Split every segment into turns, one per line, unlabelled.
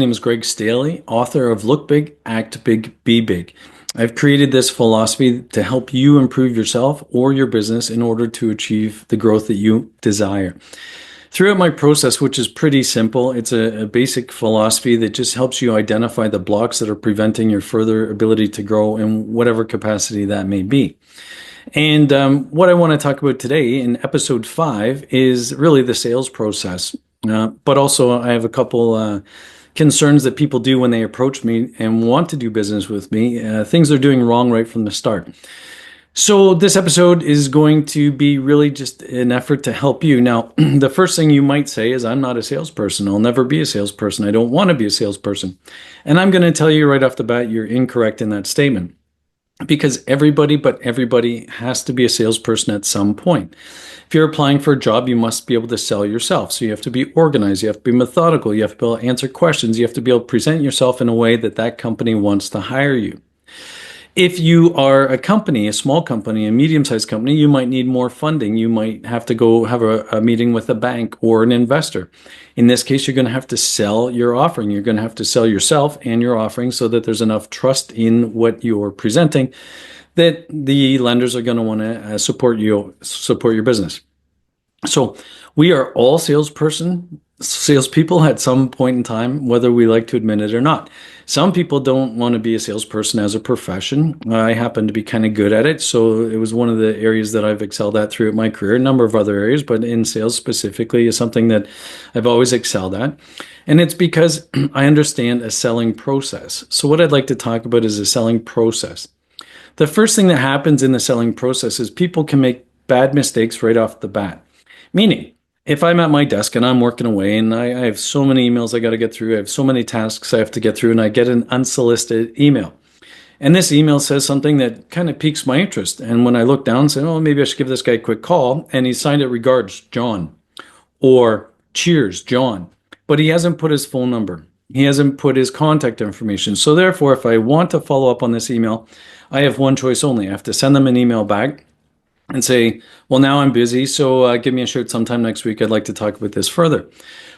My name is Greg Staley, author of Look Big, Act Big, Be Big. I've created this philosophy to help you improve yourself or your business in order to achieve the growth that you desire. Throughout my process, which is pretty simple, it's a basic philosophy that just helps you identify the blocks that are preventing your further ability to grow in whatever capacity that may be. And what I want to talk about today in episode 5 is really the sales process. But also, I have a couple concerns that people do when they approach me and want to do business with me, things they're doing wrong right from the start. So this episode is going to be really just an effort to help you. Now, the first thing you might say is, I'm not a salesperson. I'll never be a salesperson. I don't want to be a salesperson. And I'm going to tell you right off the bat, you're incorrect in that statement. Because everybody has to be a salesperson at some point. If you're applying for a job, you must be able to sell yourself. So you have to be organized, you have to be methodical, you have to be able to answer questions, you have to be able to present yourself in a way that that company wants to hire you. If you are a company, a small company, a medium-sized company, you might need more funding. You might have to go have a meeting with a bank or an investor. In this case, you're going to have to sell your offering. You're going to have to sell yourself and your offering so that there's enough trust in what you're presenting that the lenders are going to want to support your business. So we are all salespeople at some point in time, whether we like to admit it or not. Some people don't want to be a salesperson as a profession. I happen to be kind of good at it. So it was one of the areas that I've excelled at throughout my career, a number of other areas, but in sales specifically is something that I've always excelled at. And it's because I understand a selling process. So what I'd like to talk about is a selling process. The first thing that happens in the selling process is people can make bad mistakes right off the bat. Meaning, if I'm at my desk and I'm working away and I have so many emails I got to get through, I have so many tasks I have to get through, and I get an unsolicited email. And this email says something that kind of piques my interest. And when I look down and say, oh, maybe I should give this guy a quick call, and he signed it, regards, John, or cheers, John. But he hasn't put his phone number. He hasn't put his contact information. So therefore, if I want to follow up on this email, I have one choice only. I have to send them an email back and say, well, now I'm busy, so give me a shout sometime next week. I'd like to talk about this further.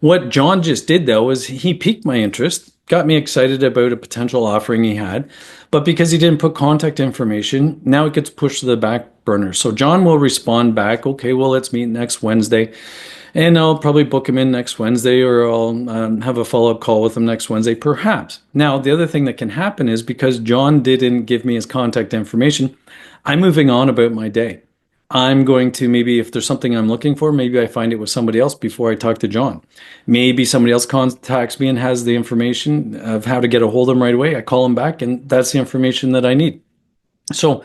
What John just did, though, is he piqued my interest, got me excited about a potential offering he had, but because he didn't put contact information, now it gets pushed to the back burner. So John will respond back, okay, well, let's meet next Wednesday, and I'll probably book him in next Wednesday, or I'll have a follow-up call with him next Wednesday, perhaps. Now, the other thing that can happen is because John didn't give me his contact information, I'm moving on about my day. I'm going to, maybe if there's something I'm looking for, maybe I find it with somebody else before I talk to John. Maybe somebody else contacts me and has the information of how to get a hold of him right away. I call him back, and that's the information that I need. So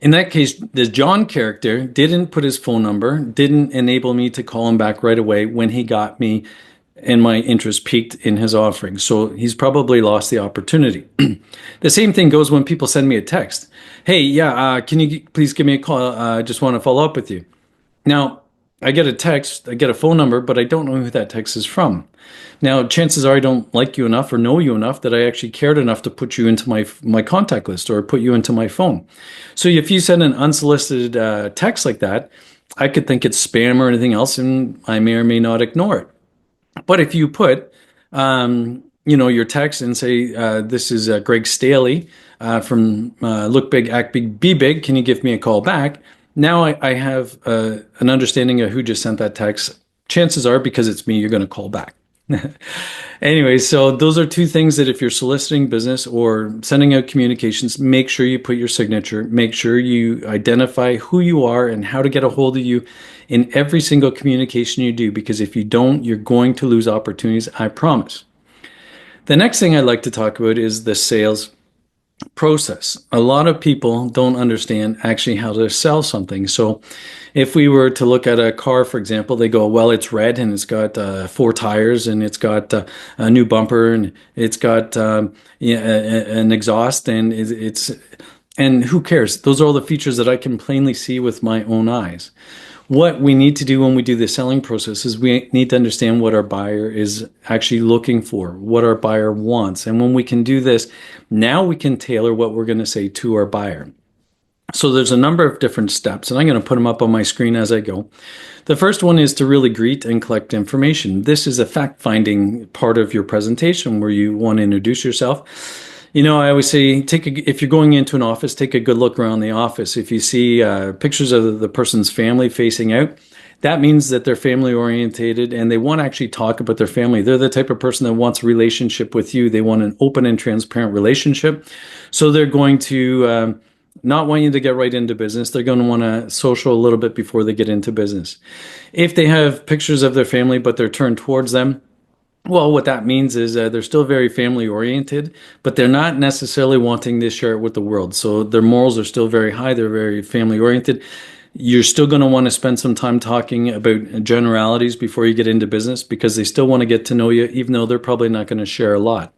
in that case, the John character didn't put his phone number, didn't enable me to call him back right away when he got me and my interest piqued in his offering. So he's probably lost the opportunity. The same thing goes when people send me a text. Hey, yeah, can you please give me a call? I just want to follow up with you. Now, I get a text, I get a phone number, but I don't know who that text is from. Now, chances are I don't like you enough or know you enough that I actually cared enough to put you into my contact list or put you into my phone. So if you send an unsolicited text like that, I could think it's spam or anything else, and I may or may not ignore it. But if you put, your text and say, this is Greg Staley from Look Big, Act Big, Be Big, can you give me a call back? Now I have an understanding of who just sent that text. Chances are, because it's me, you're going to call back. Anyway, so those are two things that if you're soliciting business or sending out communications, make sure you put your signature, make sure you identify who you are and how to get a hold of you in every single communication you do, because if you don't, you're going to lose opportunities, I promise. The next thing I'd like to talk about is the sales process. A lot of people don't understand actually how to sell something. So if we were to look at a car, for example, they go, well, it's red and it's got 4 tires and it's got a new bumper and it's got an exhaust and and who cares? Those are all the features that I can plainly see with my own eyes. What we need to do when we do the selling process is we need to understand what our buyer is actually looking for, what our buyer wants. And when we can do this, now we can tailor what we're going to say to our buyer. So there's a number of different steps, and I'm going to put them up on my screen as I go. The first one is to really greet and collect information. This is a fact-finding part of your presentation where you want to introduce yourself. I always say, if you're going into an office, take a good look around the office. If you see pictures of the person's family facing out, that means that they're family orientated and they want to actually talk about their family. They're the type of person that wants a relationship with you. They want an open and transparent relationship. So they're going to not want you to get right into business. They're going to want to social a little bit before they get into business. If they have pictures of their family, but they're turned towards them, well, what that means is they're still very family oriented, but they're not necessarily wanting to share it with the world. So their morals are still very high. They're very family oriented. You're still going to want to spend some time talking about generalities before you get into business because they still want to get to know you, even though they're probably not going to share a lot.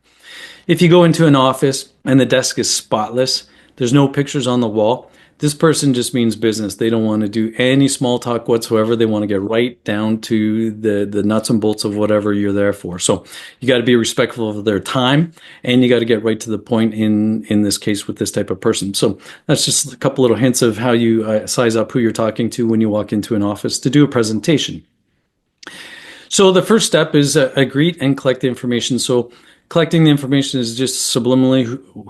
If you go into an office and the desk is spotless, there's no pictures on the wall, this person just means business. They don't want to do any small talk whatsoever. They want to get right down to the nuts and bolts of whatever you're there for. So you got to be respectful of their time, and you got to get right to the point in this case with this type of person. So that's just a couple little hints of how you size up who you're talking to when you walk into an office to do a presentation. So the first step is greet and collect the information. So collecting the information is just subliminally,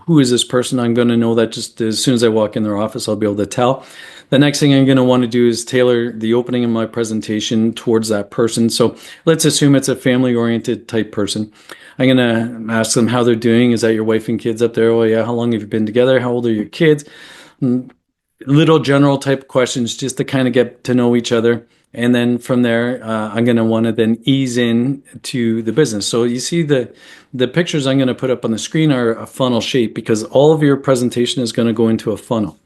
who is this person? I'm going to know that just as soon as I walk in their office, I'll be able to tell. The next thing I'm going to want to do is tailor the opening of my presentation towards that person. So let's assume it's a family-oriented type person. I'm going to ask them how they're doing. Is that your wife and kids up there? Oh, yeah. How long have you been together? How old are your kids? Little general type questions just to kind of get to know each other. And then from there, I'm going to want to then ease in to the business. So you see the pictures I'm going to put up on the screen are a funnel shape because all of your presentation is going to go into a funnel.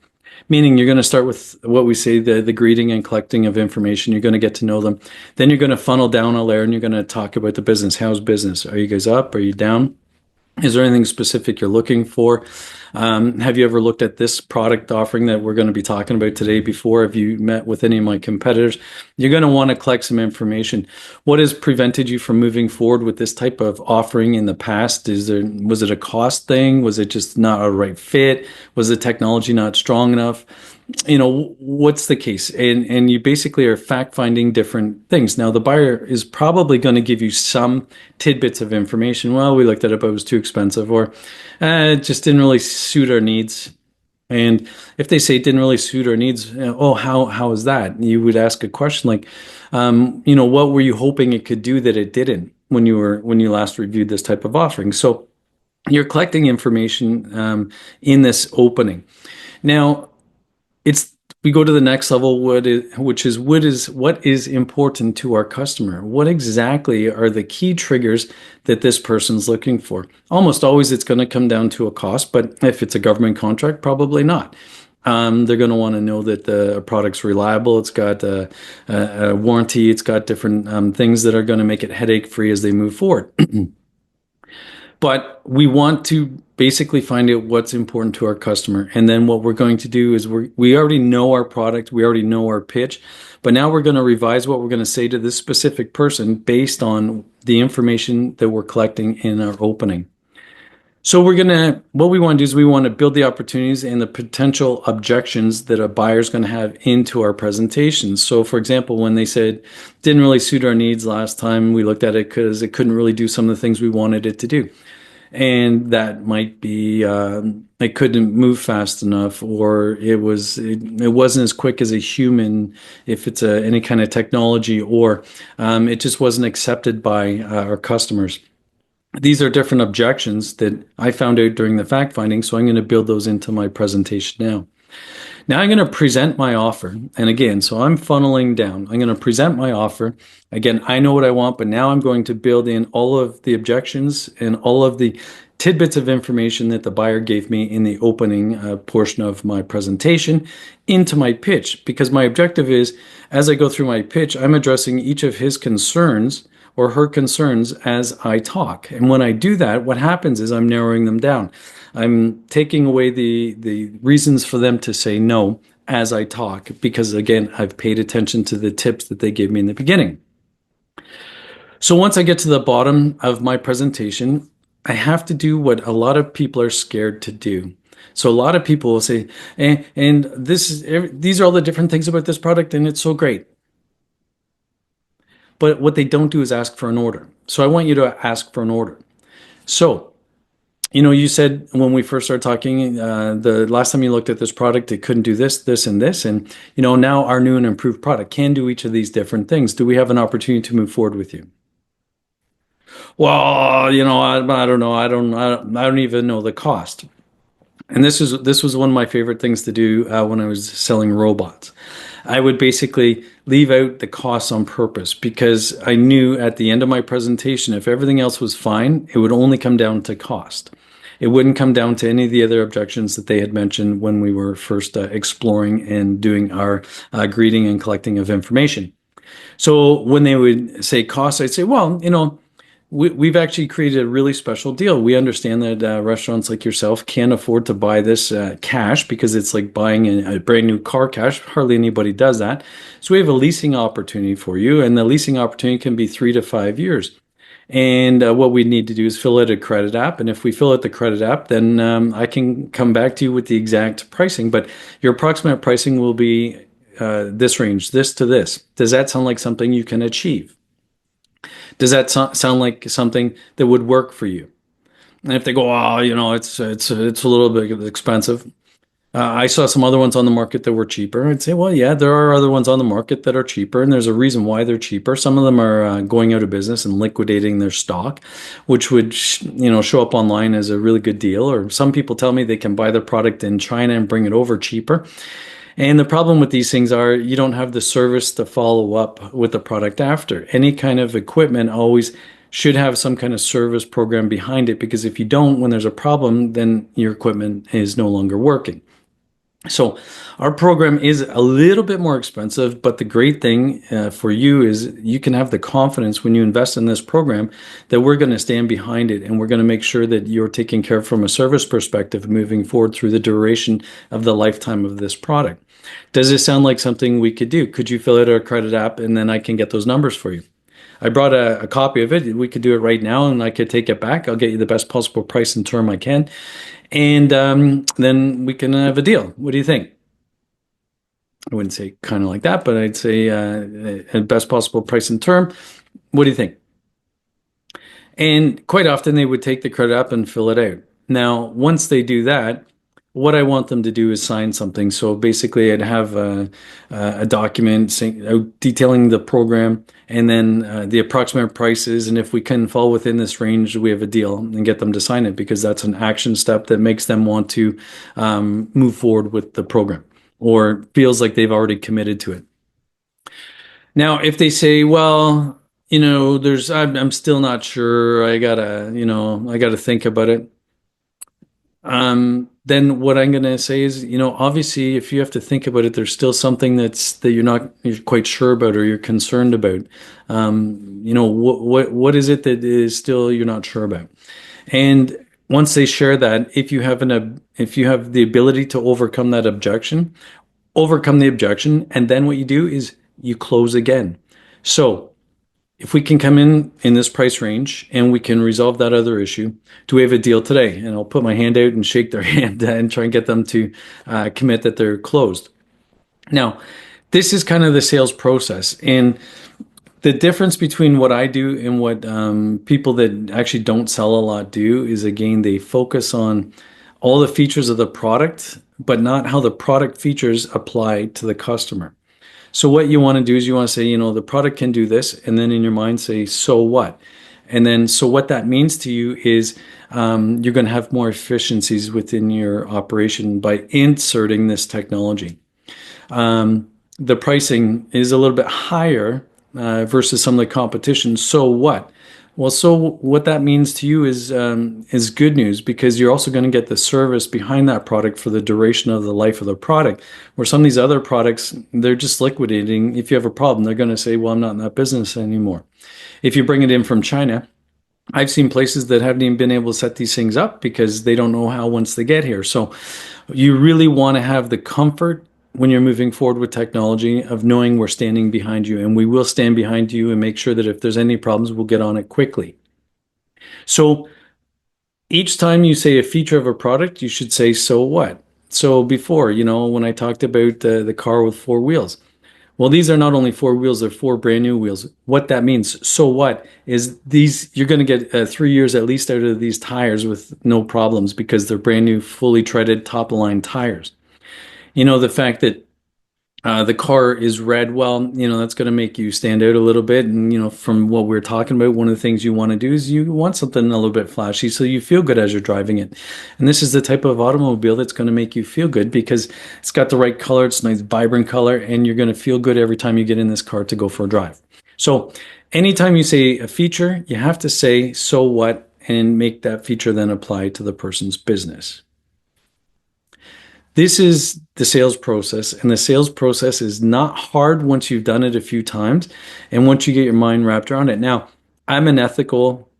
Meaning you're going to start with what we say, the greeting and collecting of information. You're going to get to know them. Then you're going to funnel down a layer and you're going to talk about the business. How's business? Are you guys up? Are you down? Is there anything specific you're looking for? Have you ever looked at this product offering that we're going to be talking about today before? Have you met with any of my competitors? You're going to want to collect some information. What has prevented you from moving forward with this type of offering in the past? Was it a cost thing? Was it just not a right fit? Was the technology not strong enough? What's the case? And you basically are fact finding different things. Now, the buyer is probably going to give you some tidbits of information. Well, we looked at it, but it was too expensive, or it just didn't really suit our needs. And if they say it didn't really suit our needs, oh, how is that? You would ask a question like, what were you hoping it could do that it didn't when you last reviewed this type of offering? So you're collecting information in this opening. Now, we go to the next level, which is what is important to our customer. What exactly are the key triggers that this person's looking for? Almost always it's going to come down to a cost, but if it's a government contract, probably not. They're going to want to know that the product's reliable. It's got a warranty. It's got different things that are going to make it headache-free as they move forward. But we want to basically find out what's important to our customer. And then what we're going to do is we already know our product. We already know our pitch. But now we're going to revise what we're going to say to this specific person based on the information that we're collecting in our opening. So what we want to do is we want to build the opportunities and the potential objections that a buyer is going to have into our presentations. So for example, when they said, didn't really suit our needs last time we looked at it because it couldn't really do some of the things we wanted it to do. And that might be, it couldn't move fast enough, or it wasn't as quick as a human if it's any kind of technology, or it just wasn't accepted by our customers. These are different objections that I found out during the fact finding, so I'm going to build those into my presentation now. Now I'm going to present my offer. And again, so I'm funneling down. I'm going to present my offer. Again, I know what I want, but now I'm going to build in all of the objections and all of the tidbits of information that the buyer gave me in the opening portion of my presentation into my pitch. Because my objective is, as I go through my pitch, I'm addressing each of his concerns or her concerns as I talk. And when I do that, what happens is I'm narrowing them down. I'm taking away the reasons for them to say no as I talk, because again, I've paid attention to the tips that they gave me in the beginning. So once I get to the bottom of my presentation, I have to do what a lot of people are scared to do. So a lot of people will say, and these are all the different things about this product, and it's so great. But what they don't do is ask for an order. So I want you to ask for an order. So, you said when we first started talking, the last time you looked at this product, it couldn't do this, this, and this. And, now our new and improved product can do each of these different things. Do we have an opportunity to move forward with you? Well, I don't know. I don't even know the cost. And this was one of my favorite things to do when I was selling robots. I would basically leave out the costs on purpose because I knew at the end of my presentation, if everything else was fine, it would only come down to cost. It wouldn't come down to any of the other objections that they had mentioned when we were first exploring and doing our greeting and collecting of information. So when they would say cost, I'd say, well, we've actually created a really special deal. We understand that restaurants like yourself can't afford to buy this cash because it's like buying a brand new car cash. Hardly anybody does that. So we have a leasing opportunity for you, and the leasing opportunity can be 3 to 5 years. And what we need to do is fill out a credit app. And if we fill out the credit app, then I can come back to you with the exact pricing. But your approximate pricing will be this range, this to this. Does that sound like something you can achieve? Does that sound like something that would work for you? And if they go, oh, it's a little bit expensive. I saw some other ones on the market that were cheaper. I'd say, well, yeah, there are other ones on the market that are cheaper, and there's a reason why they're cheaper. Some of them are going out of business and liquidating their stock, which would, show up online as a really good deal. Or some people tell me they can buy the product in China and bring it over cheaper. And the problem with these things are you don't have the service to follow up with the product after. Any kind of equipment always should have some kind of service program behind it, because if you don't, when there's a problem, then your equipment is no longer working. So our program is a little bit more expensive, but the great thing for you is you can have the confidence when you invest in this program that we're going to stand behind it, and we're going to make sure that you're taken care of from a service perspective moving forward through the duration of the lifetime of this product. Does this sound like something we could do? Could you fill out our credit app and then I can get those numbers for you? I brought a copy of it. We could do it right now and I could take it back. I'll get you the best possible price and term I can. And then we can have a deal. What do you think? I wouldn't say kind of like that, but I'd say best possible price and term. What do you think? And quite often they would take the credit app and fill it out. Now, once they do that, what I want them to do is sign something. So basically, I'd have a document detailing the program and then the approximate prices. And if we can fall within this range, we have a deal, and get them to sign it, because that's an action step that makes them want to move forward with the program, or feels like they've already committed to it. Now, if they say, well, I'm still not sure. I gotta think about it. Then what I'm going to say is, obviously, if you have to think about it, there's still something that you're quite sure about or you're concerned about. What is it that is still you're not sure about? And once they share that, if you have the ability to overcome that objection, overcome the objection, and then what you do is you close again. So if we can come in this price range and we can resolve that other issue, do we have a deal today? And I'll put my hand out and shake their hand and try and get them to commit that they're closed. Now, this is kind of the sales process. And the difference between what I do and what people that actually don't sell a lot do is, again, they focus on all the features of the product, but not how the product features apply to the customer. So what you want to do is you want to say, the product can do this, and then in your mind say, so what? And then, so what that means to you is you're going to have more efficiencies within your operation by inserting this technology. The pricing is a little bit higher versus some of the competition. So what? Well, so what that means to you is good news, because you're also going to get the service behind that product for the duration of the life of the product. Where some of these other products, they're just liquidating. If you have a problem, they're going to say, well, I'm not in that business anymore. If you bring it in from China, I've seen places that haven't even been able to set these things up because they don't know how once they get here. So you really want to have the comfort when you're moving forward with technology of knowing we're standing behind you, and we will stand behind you and make sure that if there's any problems, we'll get on it quickly. So Each time you say a feature of a product, you should say, so what? So before, when I talked about the car with four wheels, well, these are not only four wheels, they're four brand new wheels. What that means, so what, is these, you're going to get 3 years at least out of these tires with no problems because they're brand new, fully treaded, top of line tires. The fact that the car is red, well, that's going to make you stand out a little bit. And, from what we're talking about, one of the things you want to do is you want something a little bit flashy so you feel good as you're driving it. And this is the type of automobile that's going to make you feel good because it's got the right color, it's a nice, vibrant color, and you're going to feel good every time you get in this car to go for a drive. So anytime you say a feature, you have to say, so what, and make that feature then apply to the person's business. This is the sales process, and the sales process is not hard once you've done it a few times and once you get your mind wrapped around it. Now, I'm an ethical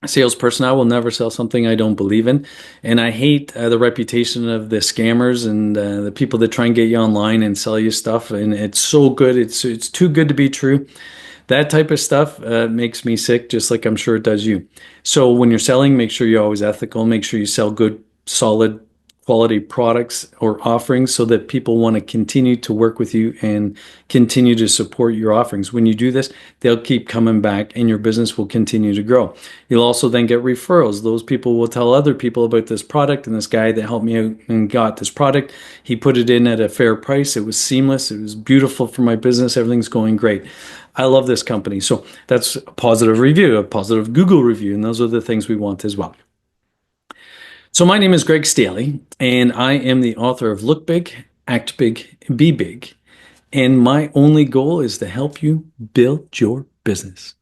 salesperson. I will never sell something I don't believe in, and I hate the reputation of the scammers and the people that try and get you online and sell you stuff, and it's so good. It's too good to be true. That type of stuff makes me sick, just like I'm sure it does you. So when you're selling, make sure you're always ethical. Make sure you sell good, solid, quality products or offerings so that people want to continue to work with you and continue to support your offerings. When you do this, they'll keep coming back and your business will continue to grow. You'll also then get referrals. Those people will tell other people about this product, and this guy that helped me out and got this product, he put it in at a fair price. It was seamless. It was beautiful for my business. Everything's going great. I love this company. So that's a positive review, a positive Google review, and those are the things we want as well. So my name is Greg Staley, and I am the author of Look Big, Act Big, Be Big. And my only goal is to help you build your business.